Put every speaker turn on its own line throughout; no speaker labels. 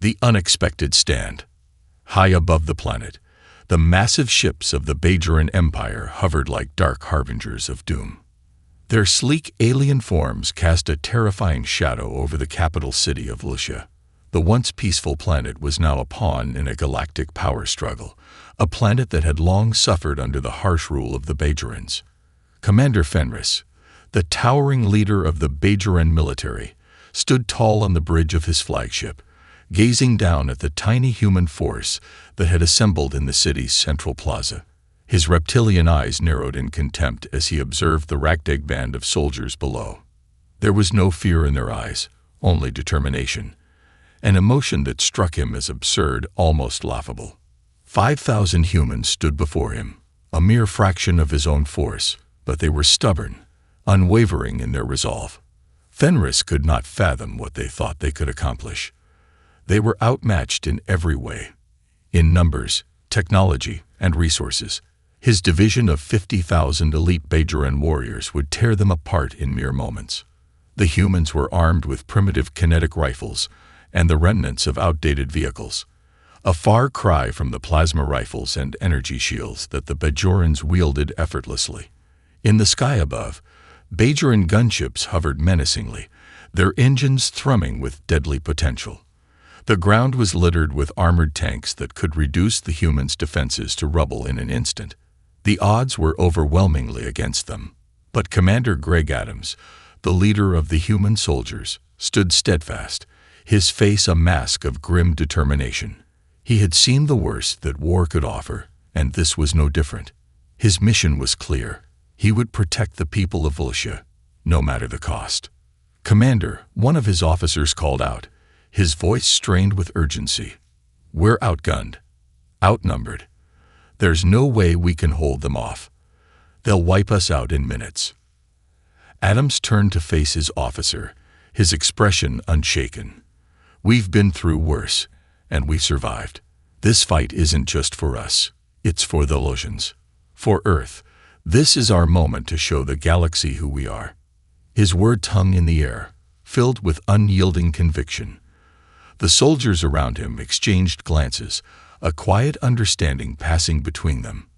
The unexpected stand. High above the planet, the massive ships of the Bajoran Empire hovered like dark harbingers of doom. Their sleek alien forms cast a terrifying shadow over the capital city of Lucia. The once peaceful planet was now a pawn in a galactic power struggle, a planet that had long suffered under the harsh rule of the Bajorans. Commander Fenris, the towering leader of the Bajoran military, stood tall on the bridge of his flagship, gazing down at the tiny human force that had assembled in the city's central plaza. His reptilian eyes narrowed in contempt as he observed the ragtag band of soldiers below. There was no fear in their eyes, only determination, an emotion that struck him as absurd, almost laughable. 5,000 humans stood before him, a mere fraction of his own force, but they were stubborn, unwavering in their resolve. Fenris could not fathom what they thought they could accomplish. They were outmatched in every way, in numbers, technology, and resources. His division of 50,000 elite Bajoran warriors would tear them apart in mere moments. The humans were armed with primitive kinetic rifles and the remnants of outdated vehicles, a far cry from the plasma rifles and energy shields that the Bajorans wielded effortlessly. In the sky above, Bajoran gunships hovered menacingly, their engines thrumming with deadly potential. The ground was littered with armored tanks that could reduce the humans' defenses to rubble in an instant. The odds were overwhelmingly against them, but Commander Greg Adams, the leader of the human soldiers, stood steadfast, his face a mask of grim determination. He had seen the worst that war could offer, and this was no different. His mission was clear. He would protect the people of Lucia, no matter the cost. "Commander," one of his officers called out, his voice strained with urgency. "We're outgunned, outnumbered. There's no way we can hold them off. They'll wipe us out in minutes." Adams turned to face his officer, his expression unshaken. "We've been through worse, and we survived. This fight isn't just for us. It's for the Lusians. For Earth. This is our moment to show the galaxy who we are." His words hung in the air, filled with unyielding conviction. The soldiers around him exchanged glances, a quiet understanding passing between them.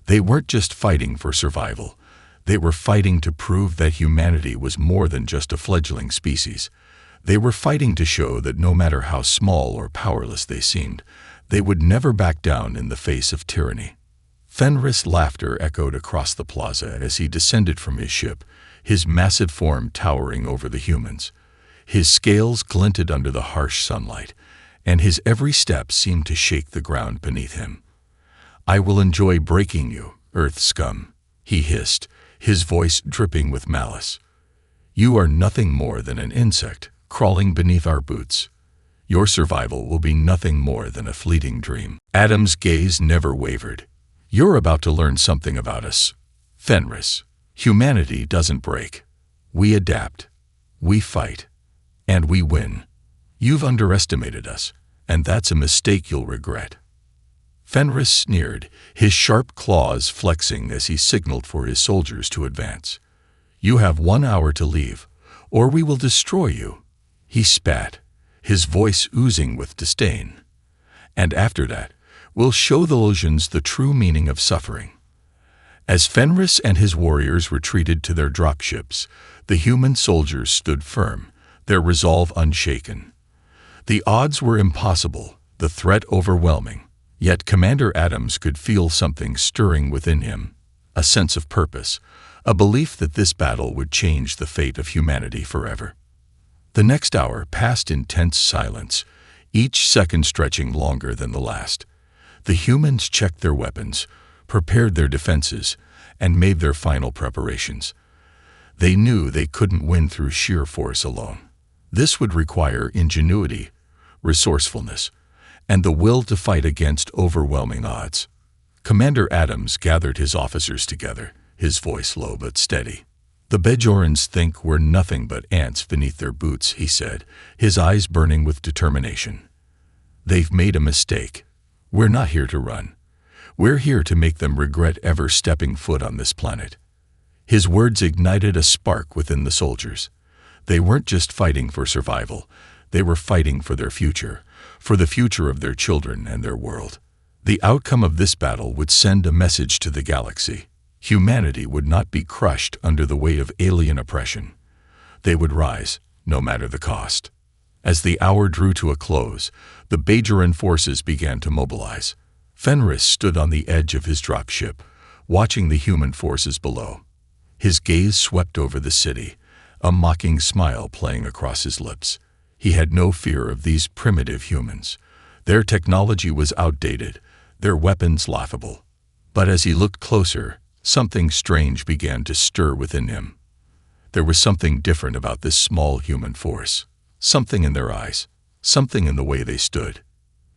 They weren't just fighting for survival. They were fighting to prove that humanity was more than just a fledgling species. They were fighting to show that no matter how small or powerless they seemed, they would never back down in the face of tyranny. Fenris' laughter echoed across the plaza as he descended from his ship, his massive form towering over the humans. His scales glinted under the harsh sunlight, and his every step seemed to shake the ground beneath him. "I will enjoy breaking you, Earth scum," he hissed, his voice dripping with malice. "You are nothing more than an insect crawling beneath our boots. Your survival will be nothing more than a fleeting dream." Adam's gaze never wavered. "You're about to learn something about us, Fenris. Humanity doesn't break. We adapt. We fight. And we win. You've underestimated us, and that's a mistake you'll regret." Fenris sneered, his sharp claws flexing as he signaled for his soldiers to advance. "You have 1 hour to leave, or we will destroy you," he spat, his voice oozing with disdain. "And after that, we'll show the Lusians the true meaning of suffering." As Fenris and his warriors retreated to their dropships, the human soldiers stood firm, their resolve unshaken. The odds were impossible, the threat overwhelming, yet Commander Adams could feel something stirring within him, a sense of purpose, a belief that this battle would change the fate of humanity forever. The next hour passed in tense silence, each second stretching longer than the last. The humans checked their weapons, prepared their defenses, and made their final preparations. They knew they couldn't win through sheer force alone. This would require ingenuity, resourcefulness, and the will to fight against overwhelming odds. Commander Adams gathered his officers together, his voice low but steady. "The Bajorans think we're nothing but ants beneath their boots," he said, his eyes burning with determination. "They've made a mistake. We're not here to run. We're here to make them regret ever stepping foot on this planet." His words ignited a spark within the soldiers. They weren't just fighting for survival. They were fighting for their future, for the future of their children and their world. The outcome of this battle would send a message to the galaxy. Humanity would not be crushed under the weight of alien oppression. They would rise, no matter the cost. As the hour drew to a close, the Bajoran forces began to mobilize. Fenris stood on the edge of his dropship, watching the human forces below. His gaze swept over the city, a mocking smile playing across his lips. He had no fear of these primitive humans. Their technology was outdated, their weapons laughable. But as he looked closer, something strange began to stir within him. There was something different about this small human force. Something in their eyes, something in the way they stood.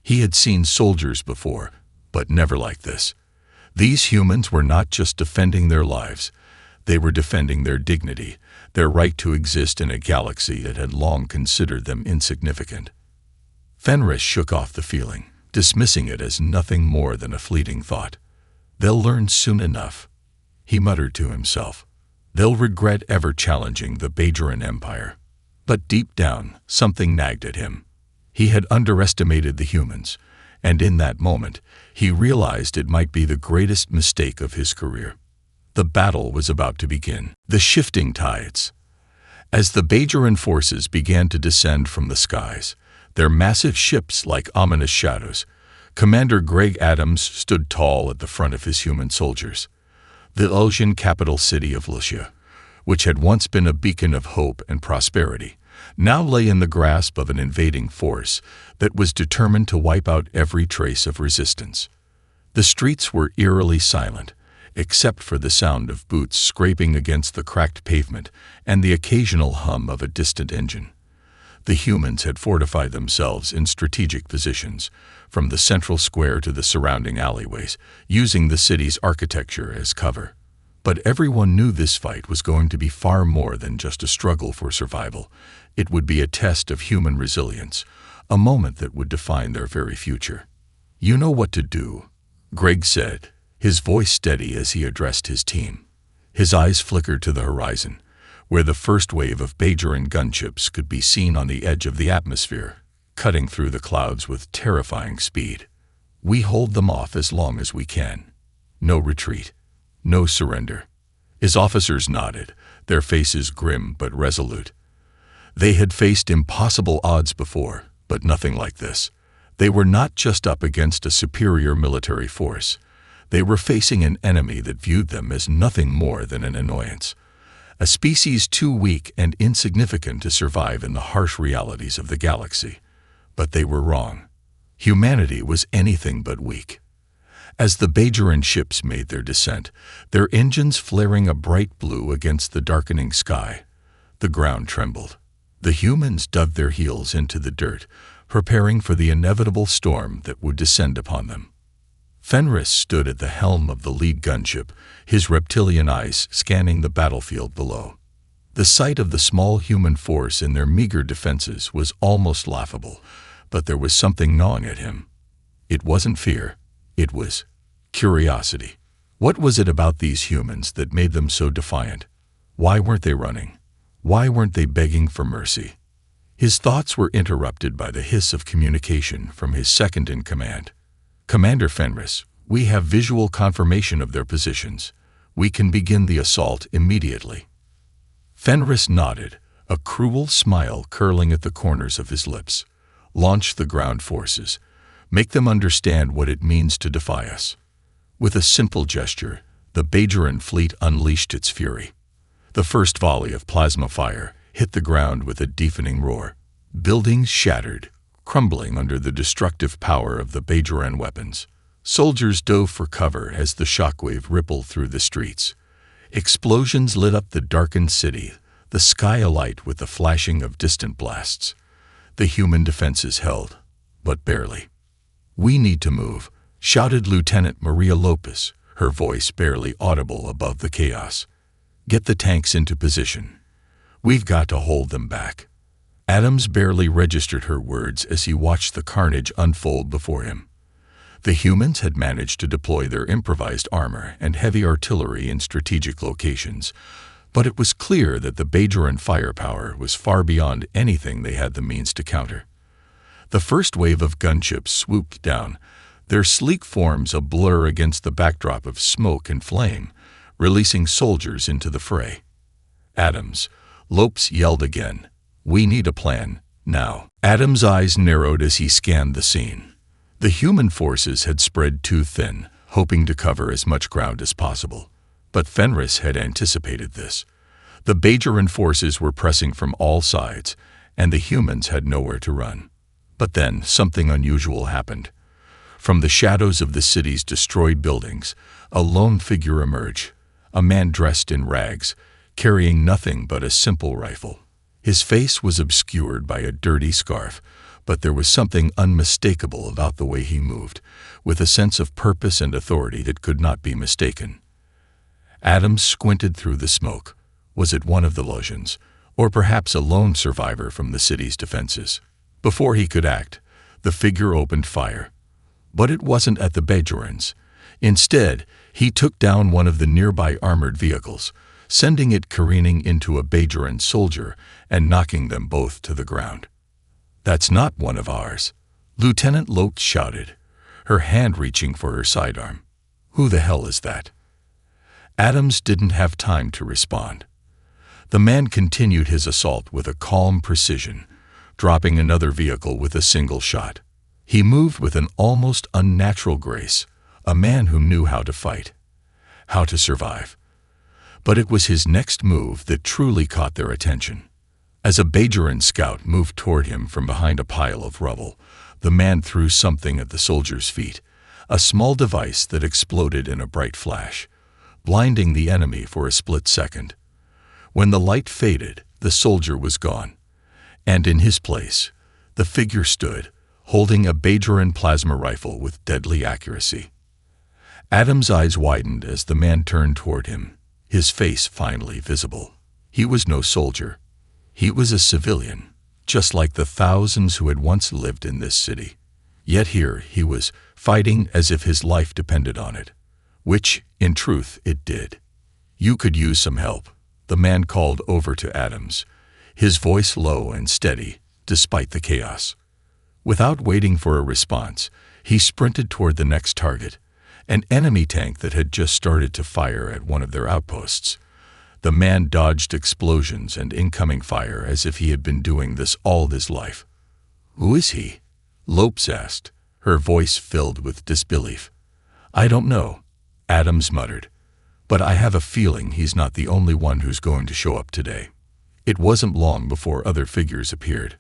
He had seen soldiers before, but never like this. These humans were not just defending their lives, they were defending their dignity, their right to exist in a galaxy that had long considered them insignificant. Fenris shook off the feeling, dismissing it as nothing more than a fleeting thought. They'll learn soon enough, he muttered to himself. They'll regret ever challenging the Bajoran Empire. But deep down, something nagged at him. He had underestimated the humans, and in that moment, he realized it might be the greatest mistake of his career. The battle was about to begin. The shifting tides. As the Bajoran forces began to descend from the skies, their massive ships like ominous shadows, Commander Greg Adams stood tall at the front of his human soldiers. The Elsian capital city of Lucia, which had once been a beacon of hope and prosperity, now lay in the grasp of an invading force that was determined to wipe out every trace of resistance. The streets were eerily silent, except for the sound of boots scraping against the cracked pavement and the occasional hum of a distant engine. The humans had fortified themselves in strategic positions, from the central square to the surrounding alleyways, using the city's architecture as cover. But everyone knew this fight was going to be far more than just a struggle for survival. It would be a test of human resilience, a moment that would define their very future. "You know what to do," Greg said, his voice steady as he addressed his team. His eyes flickered to the horizon, where the first wave of Bajoran gunships could be seen on the edge of the atmosphere, cutting through the clouds with terrifying speed. "We hold them off as long as we can. No retreat. No surrender." His officers nodded, their faces grim but resolute. They had faced impossible odds before, but nothing like this. They were not just up against a superior military force. They were facing an enemy that viewed them as nothing more than an annoyance, a species too weak and insignificant to survive in the harsh realities of the galaxy. But they were wrong. Humanity was anything but weak. As the Bajoran ships made their descent, their engines flaring a bright blue against the darkening sky, the ground trembled. The humans dug their heels into the dirt, preparing for the inevitable storm that would descend upon them. Fenris stood at the helm of the lead gunship, his reptilian eyes scanning the battlefield below. The sight of the small human force in their meager defenses was almost laughable, but there was something gnawing at him. It wasn't fear, it was curiosity. What was it about these humans that made them so defiant? Why weren't they running? Why weren't they begging for mercy? His thoughts were interrupted by the hiss of communication from his second-in-command. "Commander Fenris, we have visual confirmation of their positions. We can begin the assault immediately." Fenris nodded, a cruel smile curling at the corners of his lips. "Launch the ground forces. Make them understand what it means to defy us." With a simple gesture, the Bajoran fleet unleashed its fury. The first volley of plasma fire hit the ground with a deafening roar. Buildings shattered, crumbling under the destructive power of the Bajoran weapons. Soldiers dove for cover as the shockwave rippled through the streets. Explosions lit up the darkened city, the sky alight with the flashing of distant blasts. The human defenses held, but barely. "We need to move," shouted Lieutenant Maria Lopez, her voice barely audible above the chaos. "Get the tanks into position. We've got to hold them back." Adams barely registered her words as he watched the carnage unfold before him. The humans had managed to deploy their improvised armor and heavy artillery in strategic locations, But it was clear that the Bajoran firepower was far beyond anything they had the means to counter. The first wave of gunships swooped down, their sleek forms a blur against the backdrop of smoke and flame, releasing soldiers into the fray. Adams, Lopes yelled again, "We need a plan, now." Adams' eyes narrowed as he scanned the scene. The human forces had spread too thin, hoping to cover as much ground as possible. But Fenris had anticipated this. The Bajoran forces were pressing from all sides, and the humans had nowhere to run. But then something unusual happened. From the shadows of the city's destroyed buildings, a lone figure emerged, a man dressed in rags, carrying nothing but a simple rifle. His face was obscured by a dirty scarf, but there was something unmistakable about the way he moved, with a sense of purpose and authority that could not be mistaken. Adams squinted through the smoke. Was it one of the Losians, or perhaps a lone survivor from the city's defenses? Before he could act, the figure opened fire. But it wasn't at the Bajorans. Instead, he took down one of the nearby armored vehicles, sending it careening into a Bajoran soldier and knocking them both to the ground. "That's not one of ours," Lieutenant Lopes shouted, her hand reaching for her sidearm. "Who the hell is that?" Adams didn't have time to respond. The man continued his assault with a calm precision, dropping another vehicle with a single shot. He moved with an almost unnatural grace, a man who knew how to fight, how to survive. But it was his next move that truly caught their attention. As a Bajoran scout moved toward him from behind a pile of rubble, the man threw something at the soldier's feet, a small device that exploded in a bright flash, blinding the enemy for a split second. When the light faded, the soldier was gone, and in his place, the figure stood, holding a Bajoran plasma rifle with deadly accuracy. Adams' eyes widened as the man turned toward him, his face finally visible. He was no soldier. He was a civilian, just like the thousands who had once lived in this city. Yet here he was, fighting as if his life depended on it. Which, in truth, it did. "You could use some help," the man called over to Adams, his voice low and steady, despite the chaos. Without waiting for a response, he sprinted toward the next target, an enemy tank that had just started to fire at one of their outposts. The man dodged explosions and incoming fire as if he had been doing this all his life. "Who is he?" Lopes asked, her voice filled with disbelief. "I don't know," Adams muttered, "but I have a feeling he's not the only one who's going to show up today." It wasn't long before other figures appeared.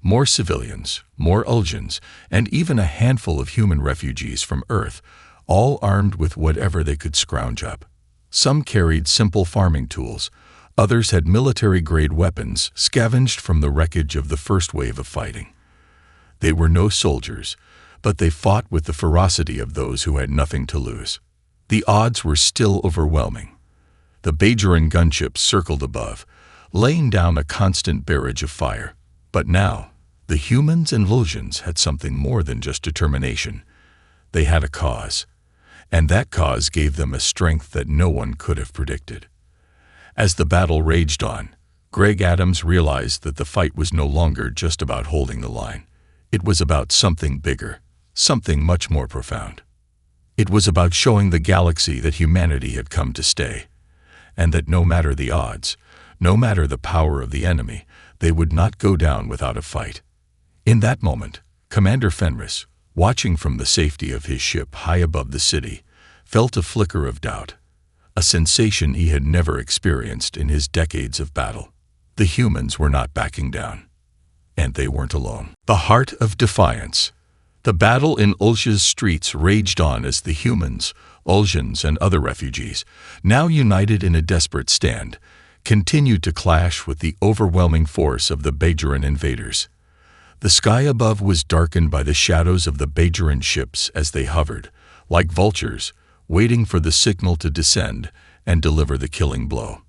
More civilians, more Ulgians, and even a handful of human refugees from Earth, all armed with whatever they could scrounge up. Some carried simple farming tools, others had military-grade weapons scavenged from the wreckage of the first wave of fighting. They were no soldiers, but they fought with the ferocity of those who had nothing to lose. The odds were still overwhelming. The Bajoran gunships circled above, laying down a constant barrage of fire. But now, the humans and Losians had something more than just determination. They had a cause, and that cause gave them a strength that no one could have predicted. As the battle raged on, Greg Adams realized that the fight was no longer just about holding the line. It was about something bigger, something much more profound. It was about showing the galaxy that humanity had come to stay, and that no matter the odds, no matter the power of the enemy, they would not go down without a fight. In that moment, Commander Fenris, watching from the safety of his ship high above the city, felt a flicker of doubt, a sensation he had never experienced in his decades of battle. The humans were not backing down, and they weren't alone. The heart of defiance. The battle in Ulsh's streets raged on as the humans, Ulshans, and other refugees, now united in a desperate stand, continued to clash with the overwhelming force of the Bajoran invaders. The sky above was darkened by the shadows of the Bajoran ships as they hovered, like vultures, waiting for the signal to descend and deliver the killing blow.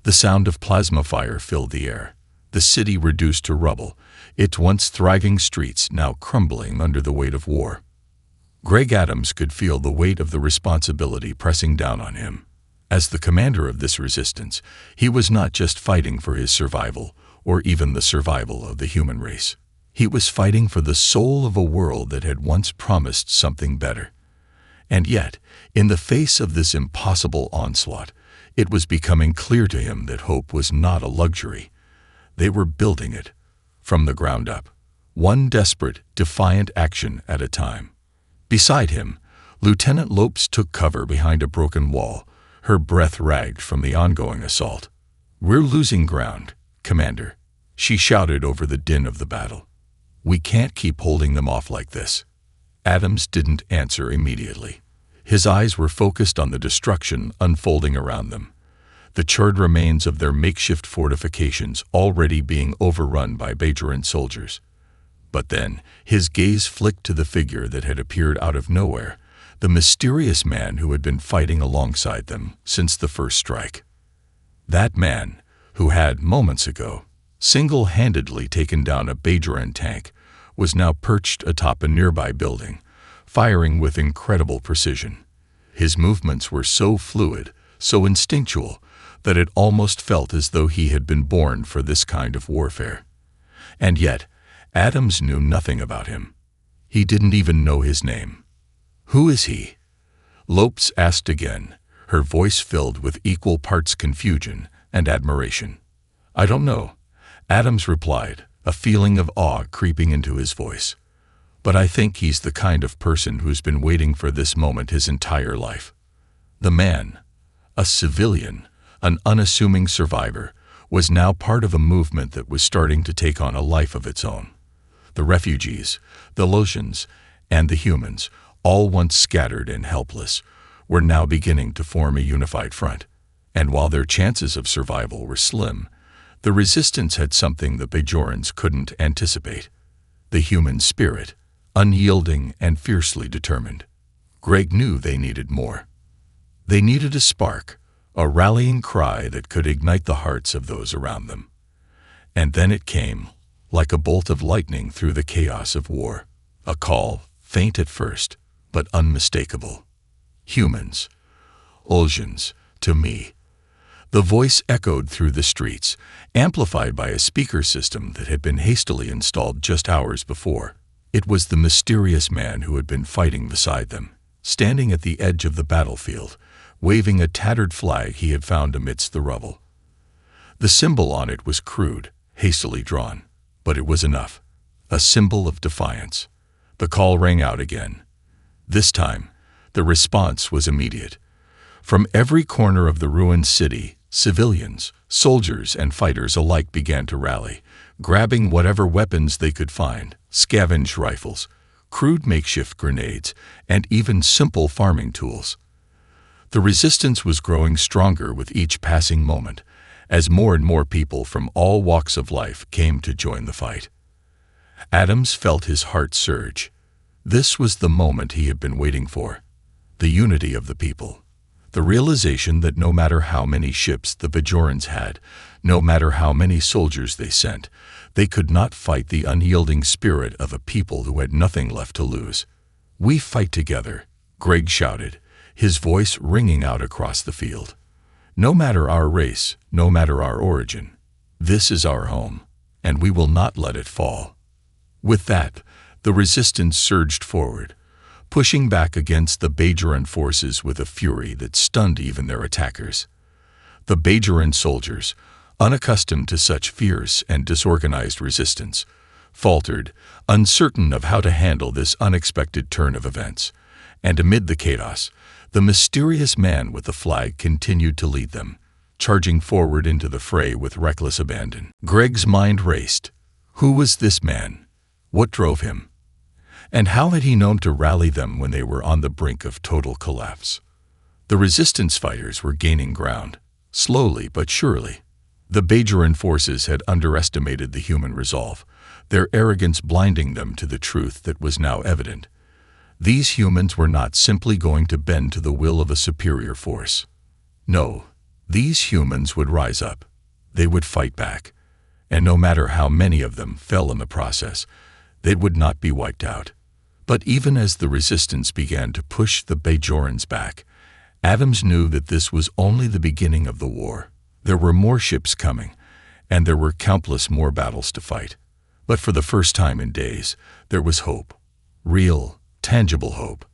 The sound of plasma fire filled the air, the city reduced to rubble, its once thriving streets now crumbling under the weight of war. Greg Adams could feel the weight of the responsibility pressing down on him. As the commander of this resistance, he was not just fighting for his survival, or even the survival of the human race. He was fighting for the soul of a world that had once promised something better. And yet, in the face of this impossible onslaught, it was becoming clear to him that hope was not a luxury. They were building it, from the ground up, one desperate, defiant action at a time. Beside him, Lieutenant Lopes took cover behind a broken wall, her breath ragged from the ongoing assault. "We're losing ground, Commander," she shouted over the din of the battle. "We can't keep holding them off like this." Adams didn't answer immediately. His eyes were focused on the destruction unfolding around them, the charred remains of their makeshift fortifications already being overrun by Bajoran soldiers. But then, his gaze flicked to the figure that had appeared out of nowhere, the mysterious man who had been fighting alongside them since the first strike. That man, who had, moments ago, single-handedly taken down a Bajoran tank, was now perched atop a nearby building, firing with incredible precision. His movements were so fluid, so instinctual, that it almost felt as though he had been born for this kind of warfare. And yet, Adams knew nothing about him. He didn't even know his name. "Who is he?" Lopes asked again, her voice filled with equal parts confusion and admiration. "I don't know," Adams replied, a feeling of awe creeping into his voice. "But I think he's the kind of person who's been waiting for this moment his entire life." The man, a civilian, an unassuming survivor, was now part of a movement that was starting to take on a life of its own. The refugees, the Losians, and the humans, all once scattered and helpless, were now beginning to form a unified front. And while their chances of survival were slim, the resistance had something the Bajorans couldn't anticipate: the human spirit, unyielding and fiercely determined. Greg knew they needed more. They needed a spark, a rallying cry that could ignite the hearts of those around them. And then it came, like a bolt of lightning through the chaos of war, a call, faint at first, but unmistakable. "Humans, Olsians, to me." The voice echoed through the streets, amplified by a speaker system that had been hastily installed just hours before. It was the mysterious man who had been fighting beside them, standing at the edge of the battlefield, waving a tattered flag he had found amidst the rubble. The symbol on it was crude, hastily drawn, but it was enough, a symbol of defiance. The call rang out again. This time, the response was immediate. From every corner of the ruined city, civilians, soldiers, and fighters alike began to rally, grabbing whatever weapons they could find: scavenged rifles, crude makeshift grenades, and even simple farming tools. The resistance was growing stronger with each passing moment, as more and more people from all walks of life came to join the fight. Adams felt his heart surge. This was the moment he had been waiting for: the unity of the people. The realization that no matter how many ships the Bajorans had, no matter how many soldiers they sent, they could not fight the unyielding spirit of a people who had nothing left to lose. "We fight together," Greg shouted, his voice ringing out across the field. "No matter our race, no matter our origin, this is our home, and we will not let it fall." With that, the resistance surged forward, pushing back against the Bajoran forces with a fury that stunned even their attackers. The Bajoran soldiers, unaccustomed to such fierce and disorganized resistance, faltered, uncertain of how to handle this unexpected turn of events. And amid the chaos, the mysterious man with the flag continued to lead them, charging forward into the fray with reckless abandon. Greg's mind raced. Who was this man? What drove him? And how had he known to rally them when they were on the brink of total collapse? The resistance fighters were gaining ground, slowly but surely. The Bajoran forces had underestimated the human resolve, their arrogance blinding them to the truth that was now evident. These humans were not simply going to bend to the will of a superior force. No, these humans would rise up. They would fight back. And no matter how many of them fell in the process, they would not be wiped out. But even as the resistance began to push the Bajorans back, Adams knew that this was only the beginning of the war. There were more ships coming, and there were countless more battles to fight. But for the first time in days, there was hope. Real, tangible hope.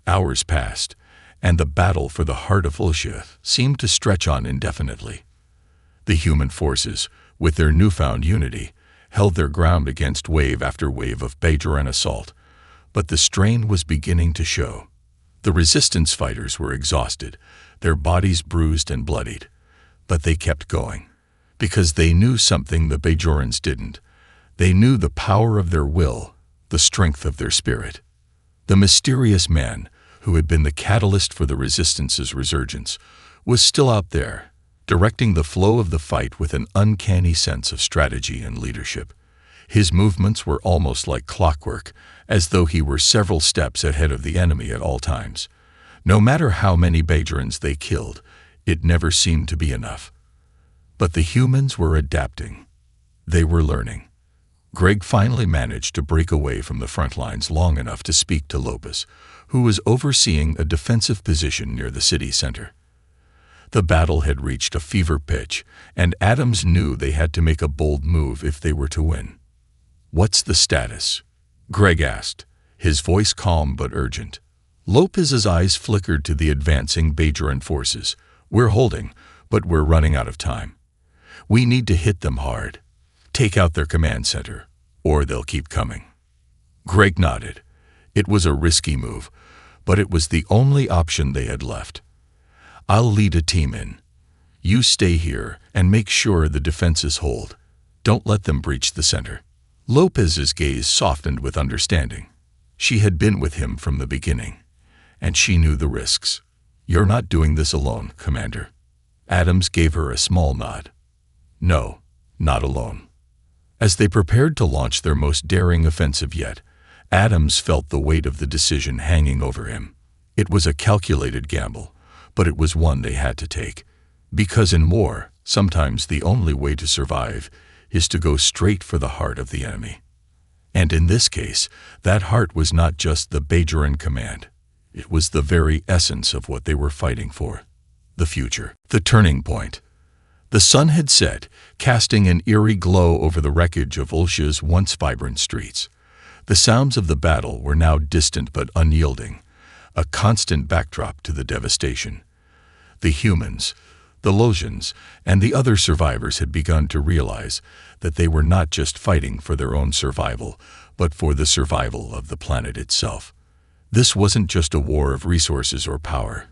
Hours passed, and the battle for the heart of Ulcia seemed to stretch on indefinitely. The human forces, with their newfound unity, held their ground against wave after wave of Bajoran assault, but the strain was beginning to show. The resistance fighters were exhausted, their bodies bruised and bloodied, but they kept going, because they knew something the Bajorans didn't. They knew the power of their will, the strength of their spirit. The mysterious man, who had been the catalyst for the resistance's resurgence, was still out there, directing the flow of the fight with an uncanny sense of strategy and leadership. His movements were almost like clockwork, as though he were several steps ahead of the enemy at all times. No matter how many Bajorans they killed, it never seemed to be enough. But the humans were adapting. They were learning. Greg finally managed to break away from the front lines long enough to speak to Lopez, who was overseeing a defensive position near the city center. The battle had reached a fever pitch, and Adams knew they had to make a bold move if they were to win. "What's the status?" Greg asked, his voice calm but urgent. Lopez's eyes flickered to the advancing Bajoran forces. "We're holding, but we're running out of time. We need to hit them hard. Take out their command center, or they'll keep coming." Greg nodded. It was a risky move, but it was the only option they had left. "I'll lead a team in. You stay here and make sure the defenses hold. Don't let them breach the center." Lopez's gaze softened with understanding. She had been with him from the beginning, and she knew the risks. "You're not doing this alone, Commander." Adams gave her a small nod. "No, not alone." As they prepared to launch their most daring offensive yet, Adams felt the weight of the decision hanging over him. It was a calculated gamble, but it was one they had to take. Because in war, sometimes the only way to survive is to go straight for the heart of the enemy. And in this case, that heart was not just the Bajoran command. It was the very essence of what they were fighting for. The future. The turning point. The sun had set, casting an eerie glow over the wreckage of Ulcia's once vibrant streets. The sounds of the battle were now distant but unyielding, a constant backdrop to the devastation. The humans, the Losians, and the other survivors had begun to realize that they were not just fighting for their own survival, but for the survival of the planet itself. This wasn't just a war of resources or power.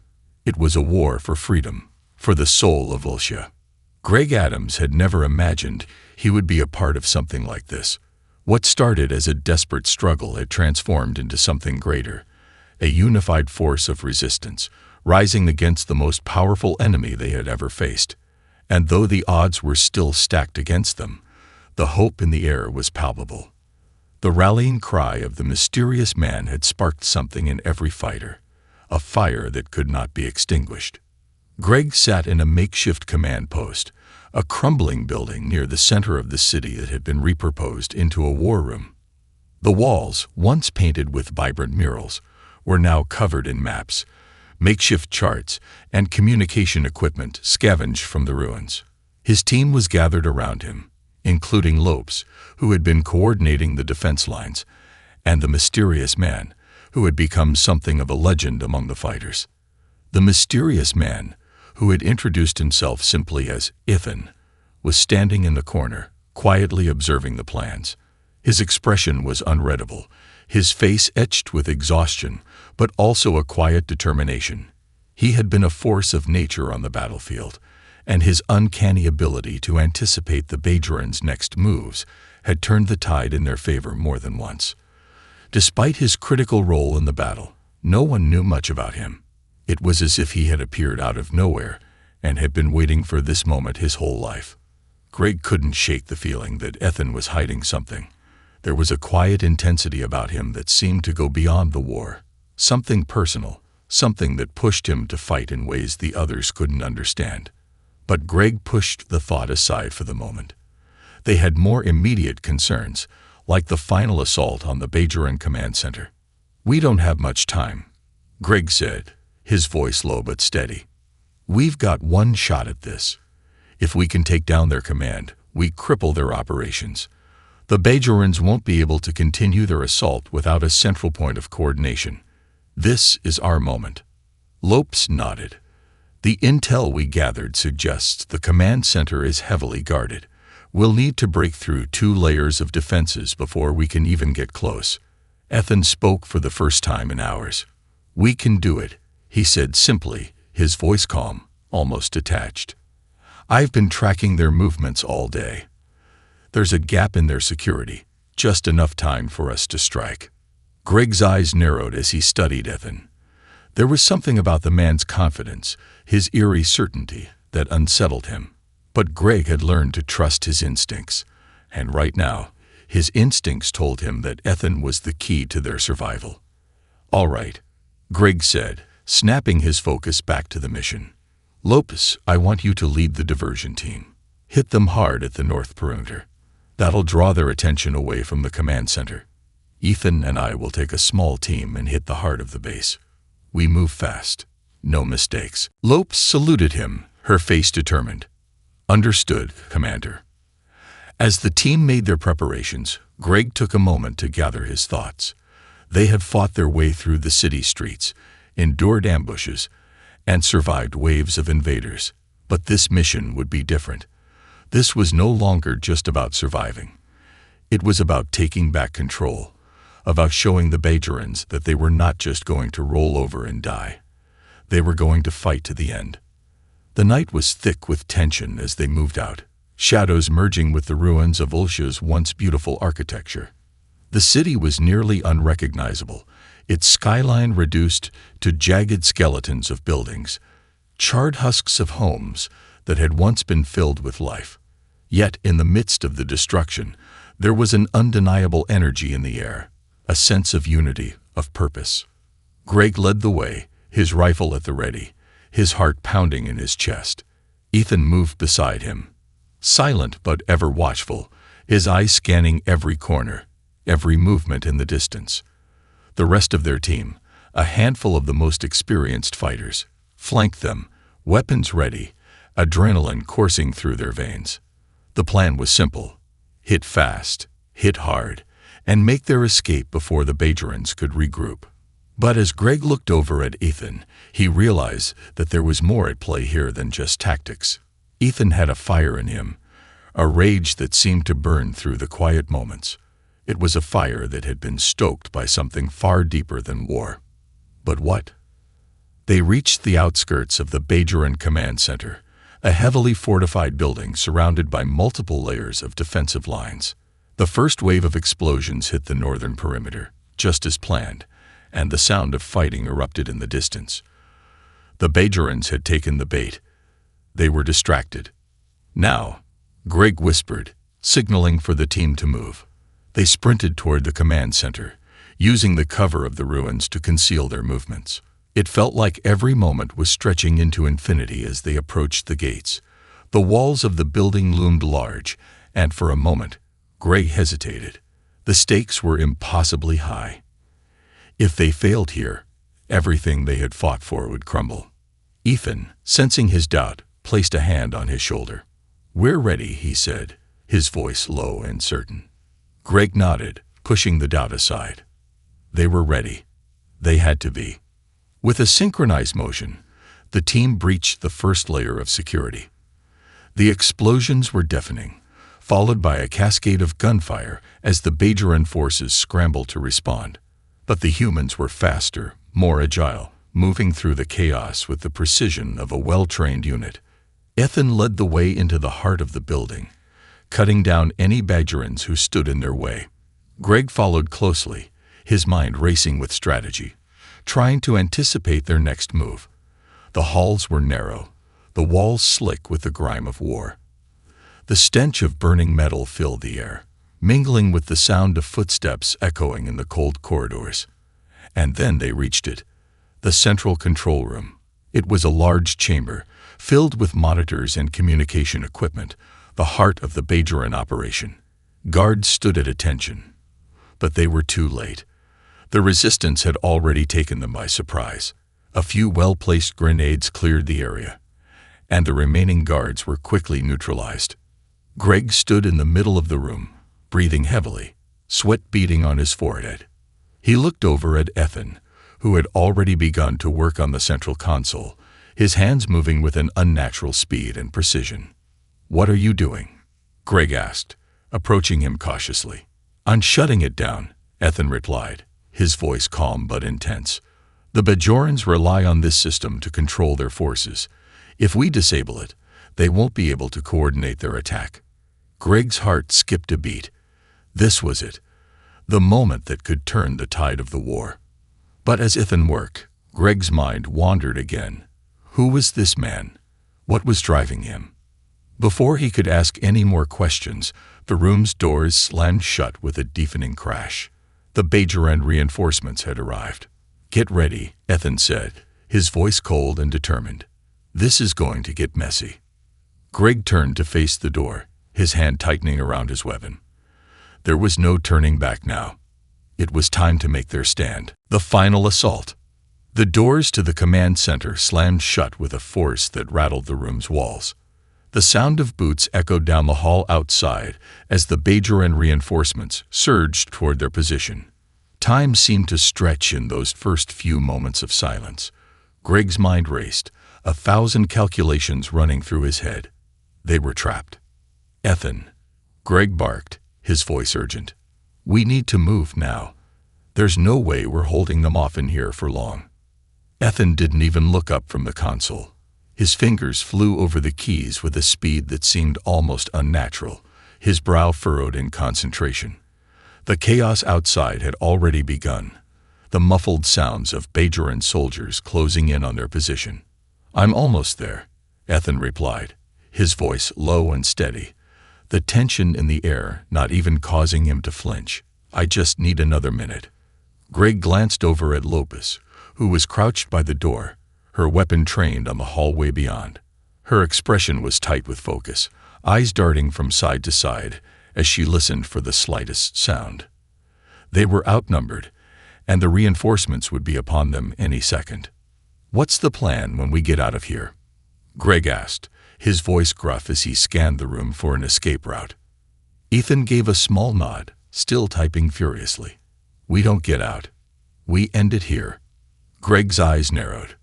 It was a war for freedom, for the soul of Ulcia. Greg Adams had never imagined he would be a part of something like this. What started as a desperate struggle had transformed into something greater, a unified force of resistance, rising against the most powerful enemy they had ever faced. And though the odds were still stacked against them, the hope in the air was palpable. The rallying cry of the mysterious man had sparked something in every fighter, a fire that could not be extinguished. Greg sat in a makeshift command post, a crumbling building near the center of the city that had been repurposed into a war room. The walls, once painted with vibrant murals, were now covered in maps, makeshift charts, and communication equipment scavenged from the ruins. His team was gathered around him, including Lopes, who had been coordinating the defense lines, and the mysterious man, who had become something of a legend among the fighters. The mysterious man, who had introduced himself simply as Ethan, was standing in the corner, quietly observing the plans. His expression was unreadable, his face etched with exhaustion, but also a quiet determination. He had been a force of nature on the battlefield, and his uncanny ability to anticipate the Bajorans' next moves had turned the tide in their favor more than once. Despite his critical role in the battle, no one knew much about him. It was as if he had appeared out of nowhere and had been waiting for this moment his whole life. Greg couldn't shake the feeling that Ethan was hiding something. There was a quiet intensity about him that seemed to go beyond the war, something personal, something that pushed him to fight in ways the others couldn't understand. But Greg pushed the thought aside for the moment. They had more immediate concerns, like the final assault on the Bajoran command center. "We don't have much time," Greg said, his voice low but steady. "We've got one shot at this. If we can take down their command, we cripple their operations. The Bajorans won't be able to continue their assault without a central point of coordination. This is our moment." Lopes nodded. "The intel we gathered suggests the command center is heavily guarded. We'll need to break through 2 layers of defenses before we can even get close." Ethan spoke for the first time in hours. "We can do it," he said simply, his voice calm, almost detached. "I've been tracking their movements all day. There's a gap in their security, just enough time for us to strike." Greg's eyes narrowed as he studied Ethan. There was something about the man's confidence, his eerie certainty, that unsettled him. But Greg had learned to trust his instincts, and right now, his instincts told him that Ethan was the key to their survival. "All right," Greg said, snapping his focus back to the mission. "Lopes, I want you to lead the diversion team. Hit them hard at the north perimeter. That'll draw their attention away from the command center. Ethan and I will take a small team and hit the heart of the base. We move fast. No mistakes." Lopes saluted him, her face determined. "Understood, Commander." As the team made their preparations, Greg took a moment to gather his thoughts. They had fought their way through the city streets, endured ambushes, and survived waves of invaders. But this mission would be different. This was no longer just about surviving. It was about taking back control, about showing the Bajorans that they were not just going to roll over and die. They were going to fight to the end. The night was thick with tension as they moved out, shadows merging with the ruins of Ulsha's once beautiful architecture. The city was nearly unrecognizable, its skyline reduced to jagged skeletons of buildings, charred husks of homes that had once been filled with life. Yet in the midst of the destruction, there was an undeniable energy in the air, a sense of unity, of purpose. Greg led the way, his rifle at the ready, his heart pounding in his chest. Ethan moved beside him, silent but ever watchful, his eyes scanning every corner, every movement in the distance. The rest of their team, a handful of the most experienced fighters, flanked them, weapons ready, adrenaline coursing through their veins. The plan was simple: hit fast, hit hard, and make their escape before the Bajorans could regroup. But as Greg looked over at Ethan, he realized that there was more at play here than just tactics. Ethan had a fire in him, a rage that seemed to burn through the quiet moments. It was a fire that had been stoked by something far deeper than war. But what? They reached the outskirts of the Bajoran Command Center, a heavily fortified building surrounded by multiple layers of defensive lines. The first wave of explosions hit the northern perimeter, just as planned, and the sound of fighting erupted in the distance. The Bajorans had taken the bait. They were distracted. "Now," Greg whispered, signaling for the team to move. They sprinted toward the command center, using the cover of the ruins to conceal their movements. It felt like every moment was stretching into infinity as they approached the gates. The walls of the building loomed large, and for a moment, Greg hesitated. The stakes were impossibly high. If they failed here, everything they had fought for would crumble. Ethan, sensing his doubt, placed a hand on his shoulder. "We're ready," he said, his voice low and certain. Greg nodded, pushing the doubt aside. They were ready. They had to be. With a synchronized motion, the team breached the first layer of security. The explosions were deafening, followed by a cascade of gunfire as the Bajoran forces scrambled to respond. But the humans were faster, more agile, moving through the chaos with the precision of a well-trained unit. Ethan led the way into the heart of the building, cutting down any Bajorans who stood in their way. Greg followed closely, his mind racing with strategy, trying to anticipate their next move. The halls were narrow, the walls slick with the grime of war. The stench of burning metal filled the air, mingling with the sound of footsteps echoing in the cold corridors. And then they reached it, the central control room. It was a large chamber, filled with monitors and communication equipment, the heart of the Bajoran operation. Guards stood at attention, but they were too late. The resistance had already taken them by surprise. A few well-placed grenades cleared the area, and the remaining guards were quickly neutralized. Greg stood in the middle of the room, breathing heavily, sweat beading on his forehead. He looked over at Ethan, who had already begun to work on the central console, his hands moving with an unnatural speed and precision. "What are you doing?" Greg asked, approaching him cautiously. "I'm shutting it down," Ethan replied, his voice calm but intense. "The Bajorans rely on this system to control their forces. If we disable it, they won't be able to coordinate their attack." Greg's heart skipped a beat. This was it, the moment that could turn the tide of the war. But as Ethan worked, Greg's mind wandered again. Who was this man? What was driving him? Before he could ask any more questions, the room's doors slammed shut with a deafening crash. The Bajoran reinforcements had arrived. "Get ready," Ethan said, his voice cold and determined. "This is going to get messy." Greg turned to face the door, his hand tightening around his weapon. There was no turning back now. It was time to make their stand. The final assault. The doors to the command center slammed shut with a force that rattled the room's walls. The sound of boots echoed down the hall outside as the Bajoran reinforcements surged toward their position. Time seemed to stretch in those first few moments of silence. Greg's mind raced, 1,000 calculations running through his head. They were trapped. "Ethan," Greg barked, his voice urgent. "We need to move now. There's no way we're holding them off in here for long." Ethan didn't even look up from the console. His fingers flew over the keys with a speed that seemed almost unnatural, his brow furrowed in concentration. The chaos outside had already begun, the muffled sounds of Bajoran soldiers closing in on their position. "I'm almost there," Ethan replied, his voice low and steady, the tension in the air not even causing him to flinch. "I just need another minute." Greg glanced over at Lopez, who was crouched by the door, her weapon trained on the hallway beyond. Her expression was tight with focus, eyes darting from side to side as she listened for the slightest sound. They were outnumbered, and the reinforcements would be upon them any second. "What's the plan when we get out of here?" Greg asked, his voice gruff as he scanned the room for an escape route. Ethan gave a small nod, still typing furiously. "We don't get out. We end it here." Greg's eyes narrowed.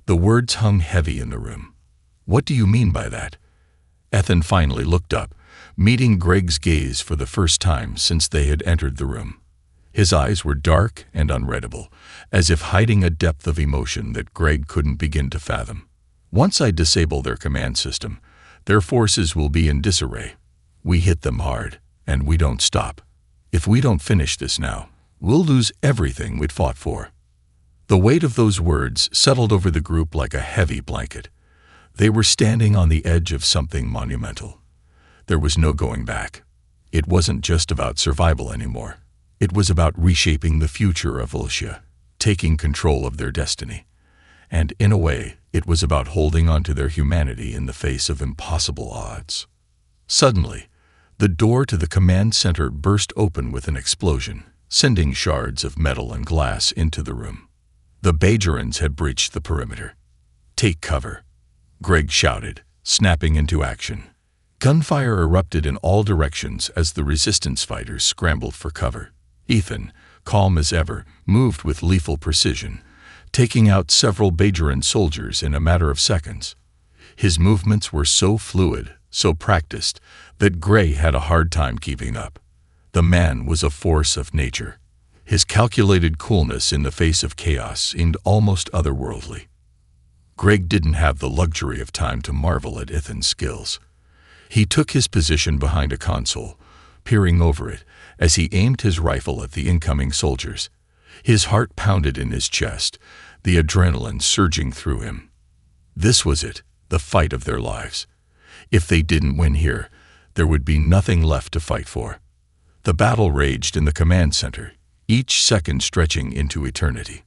The words hung heavy in the room. "What do you mean by that?" Ethan finally looked up, meeting Greg's gaze for the first time since they had entered the room. His eyes were dark and unreadable, as if hiding a depth of emotion that Greg couldn't begin to fathom. "Once I disable their command system, their forces will be in disarray. We hit them hard, and we don't stop. If we don't finish this now, we'll lose everything we'd fought for." The weight of those words settled over the group like a heavy blanket. They were standing on the edge of something monumental. There was no going back. It wasn't just about survival anymore. It was about reshaping the future of Volscia, taking control of their destiny. And in a way, it was about holding on to their humanity in the face of impossible odds. Suddenly, the door to the command center burst open with an explosion, sending shards of metal and glass into the room. The Bajorans had breached the perimeter. "Take cover," Greg shouted, snapping into action. Gunfire erupted in all directions as the resistance fighters scrambled for cover. Ethan, calm as ever, moved with lethal precision, taking out several Bajoran soldiers in a matter of seconds. His movements were so fluid, so practiced, that Grey had a hard time keeping up. The man was a force of nature. His calculated coolness in the face of chaos seemed almost otherworldly. Greg didn't have the luxury of time to marvel at Ethan's skills. He took his position behind a console, peering over it as he aimed his rifle at the incoming soldiers. His heart pounded in his chest, the adrenaline surging through him. This was it, the fight of their lives. If they didn't win here, there would be nothing left to fight for. The battle raged in the command center, each second stretching into eternity.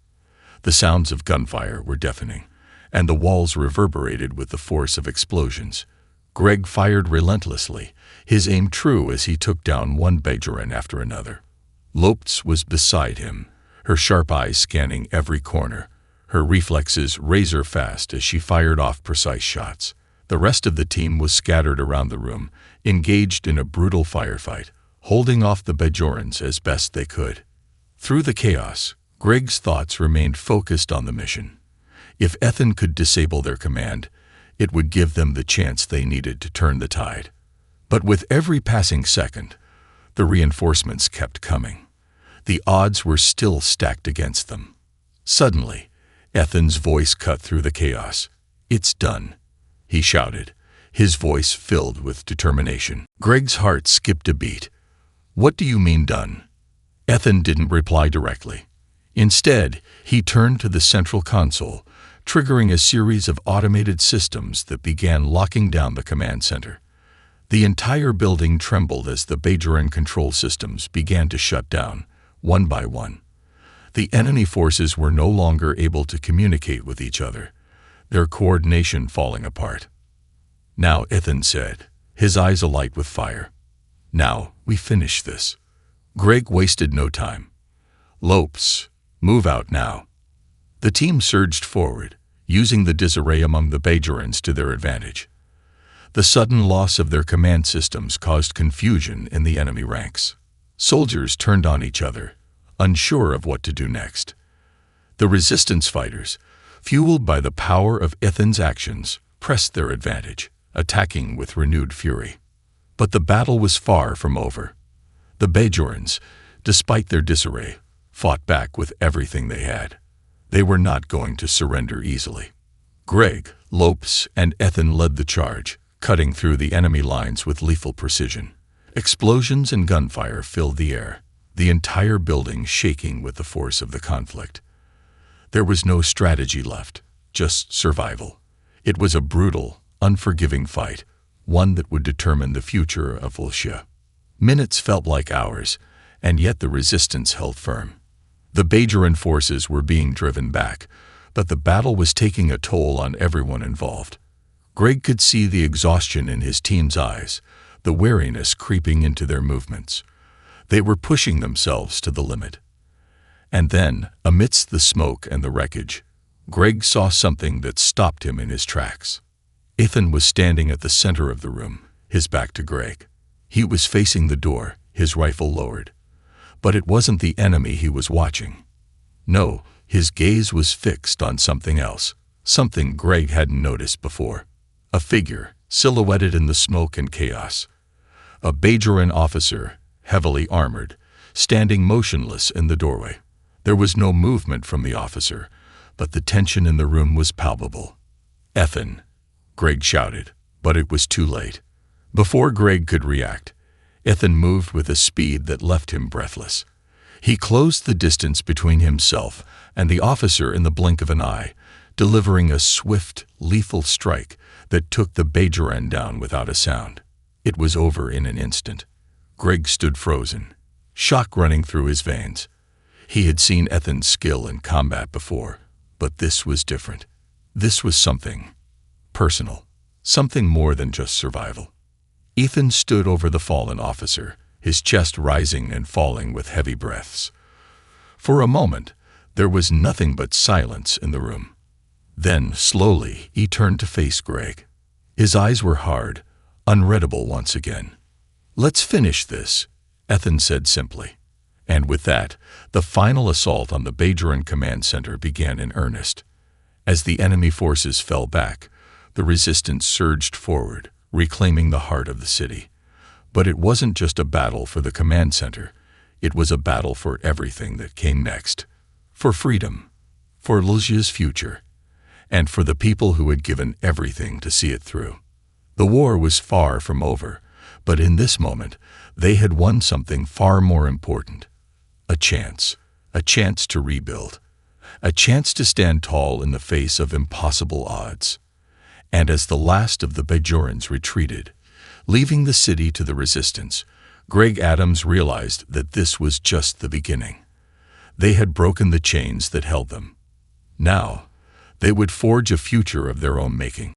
The sounds of gunfire were deafening, and the walls reverberated with the force of explosions. Greg fired relentlessly, his aim true as he took down one Bajoran after another. Lopez was beside him, her sharp eyes scanning every corner, her reflexes razor-fast as she fired off precise shots. The rest of the team was scattered around the room, engaged in a brutal firefight, holding off the Bajorans as best they could. Through the chaos, Greg's thoughts remained focused on the mission. If Ethan could disable their command, it would give them the chance they needed to turn the tide. But with every passing second, the reinforcements kept coming. The odds were still stacked against them. Suddenly, Ethan's voice cut through the chaos. "It's done," he shouted, his voice filled with determination. Greg's heart skipped a beat. "What do you mean done?" Ethan didn't reply directly. Instead, he turned to the central console, triggering a series of automated systems that began locking down the command center. The entire building trembled as the Bajoran control systems began to shut down, one by one. The enemy forces were no longer able to communicate with each other, their coordination falling apart. "Now," Ethan said, his eyes alight with fire. "Now, we finish this." Greg wasted no time. "Lopes, move out now." The team surged forward, using the disarray among the Bajorans to their advantage. The sudden loss of their command systems caused confusion in the enemy ranks. Soldiers turned on each other, unsure of what to do next. The resistance fighters, fueled by the power of Ethan's actions, pressed their advantage, attacking with renewed fury. But the battle was far from over. The Bajorans, despite their disarray, fought back with everything they had. They were not going to surrender easily. Greg, Lopes, and Ethan led the charge, cutting through the enemy lines with lethal precision. Explosions and gunfire filled the air, the entire building shaking with the force of the conflict. There was no strategy left, just survival. It was a brutal, unforgiving fight, one that would determine the future of Volscia. Minutes felt like hours, and yet the resistance held firm. The Bajoran forces were being driven back, but the battle was taking a toll on everyone involved. Greg could see the exhaustion in his team's eyes, the weariness creeping into their movements. They were pushing themselves to the limit. And then, amidst the smoke and the wreckage, Greg saw something that stopped him in his tracks. Ethan was standing at the center of the room, his back to Greg. He was facing the door, his rifle lowered. But it wasn't the enemy he was watching. No, his gaze was fixed on something else, something Greg hadn't noticed before. A figure, silhouetted in the smoke and chaos. A Bajoran officer, heavily armored, standing motionless in the doorway. There was no movement from the officer, but the tension in the room was palpable. "Ethan," Greg shouted, but it was too late. Before Greg could react, Ethan moved with a speed that left him breathless. He closed the distance between himself and the officer in the blink of an eye, delivering a swift, lethal strike that took the Bajoran down without a sound. It was over in an instant. Greg stood frozen, shock running through his veins. He had seen Ethan's skill in combat before, but this was different. This was something personal, something more than just survival. Ethan stood over the fallen officer, his chest rising and falling with heavy breaths. For a moment, there was nothing but silence in the room. Then, slowly, he turned to face Greg. His eyes were hard, unreadable once again. "Let's finish this," Ethan said simply. And with that, the final assault on the Bajoran command center began in earnest. As the enemy forces fell back, the resistance surged forward, reclaiming the heart of the city. But it wasn't just a battle for the command center. It was a battle for everything that came next. For freedom, for Volscia's future, and for the people who had given everything to see it through. The war was far from over, but in this moment, they had won something far more important. A chance to rebuild, a chance to stand tall in the face of impossible odds. And as the last of the Bajorans retreated, leaving the city to the resistance, Greg Adams realized that this was just the beginning. They had broken the chains that held them. Now, they would forge a future of their own making.